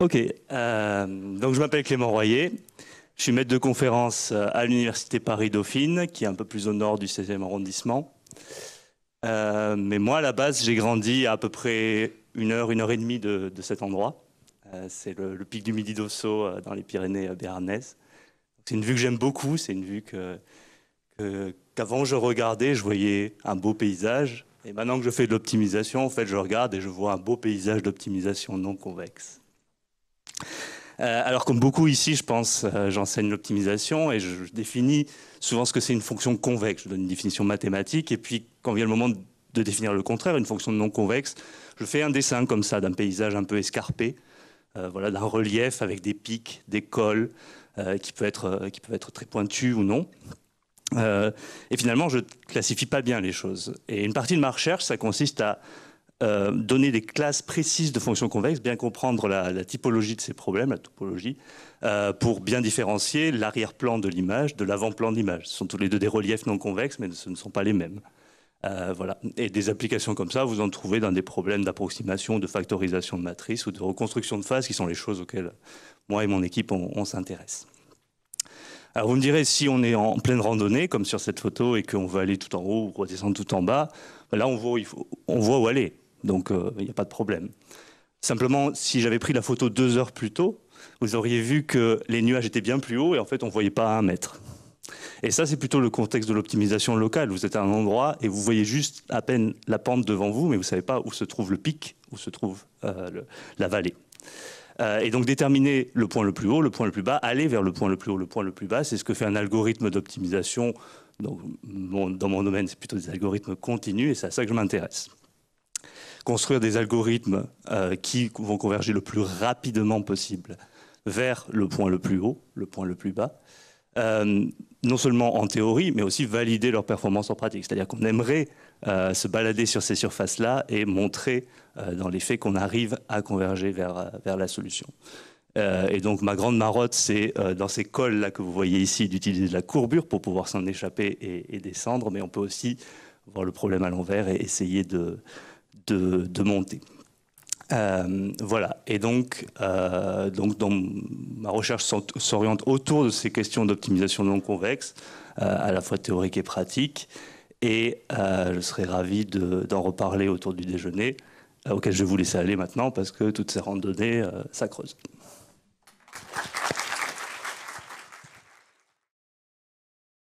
Ok, donc je m'appelle Clément Royer, je suis maître de conférence à l'Université Paris-Dauphine, qui est un peu plus au nord du 16e arrondissement. Mais moi, à la base, j'ai grandi à peu près une heure et demie de cet endroit. C'est le pic du Midi d'Ossau dans les Pyrénées béarnaises. C'est une vue que j'aime beaucoup, c'est une vue qu'avant je regardais, je voyais un beau paysage. Et maintenant que je fais de l'optimisation, en fait, je regarde et je vois un beau paysage d'optimisation non convexe. Alors comme beaucoup ici, je pense, j'enseigne l'optimisation et je définis souvent ce que c'est une fonction convexe. Je donne une définition mathématique et puis quand vient le moment de définir le contraire, une fonction non convexe, je fais un dessin comme ça d'un paysage un peu escarpé, voilà, d'un relief avec des pics, des cols qui peuvent être très pointus ou non. Et finalement, je ne classifie pas bien les choses. Et une partie de ma recherche, ça consiste à donner des classes précises de fonctions convexes, bien comprendre la typologie de ces problèmes, la topologie, pour bien différencier l'arrière-plan de l'image de l'avant-plan de l'image. Ce sont tous les deux des reliefs non convexes, mais ce ne sont pas les mêmes. Voilà. Et des applications comme ça, vous en trouvez dans des problèmes d'approximation, de factorisation de matrices ou de reconstruction de phases, qui sont les choses auxquelles moi et mon équipe, on s'intéresse. Alors vous me direz, si on est en pleine randonnée, comme sur cette photo, et qu'on veut aller tout en haut ou redescendre tout en bas, là on voit où aller. Donc il n'y a pas de problème. Simplement, si j'avais pris la photo 2 heures plus tôt, vous auriez vu que les nuages étaient bien plus hauts et en fait on ne voyait pas à 1 mètre. Et ça, c'est plutôt le contexte de l'optimisation locale. Vous êtes à un endroit et vous voyez juste à peine la pente devant vous, mais vous ne savez pas où se trouve le pic, où se trouve la vallée. Et donc déterminer le point le plus haut, le point le plus bas, aller vers le point le plus haut, le point le plus bas, c'est ce que fait un algorithme d'optimisation. Donc, dans mon domaine, c'est plutôt des algorithmes continus et c'est à ça que je m'intéresse. Construire des algorithmes qui vont converger le plus rapidement possible vers le point le plus haut, le point le plus bas, non seulement en théorie, mais aussi valider leur performance en pratique. C'est-à-dire qu'on aimerait se balader sur ces surfaces-là et montrer dans les faits qu'on arrive à converger vers la solution. Et donc ma grande marotte, c'est dans ces cols-là que vous voyez ici, d'utiliser de la courbure pour pouvoir s'en échapper et descendre, mais on peut aussi voir le problème à l'envers et essayer de monter. Voilà, et donc ma recherche s'oriente autour de ces questions d'optimisation non convexe, à la fois théorique et pratique, et je serais ravi d'en reparler autour du déjeuner, auquel je vais vous laisser aller maintenant, parce que toutes ces randonnées, ça creuse.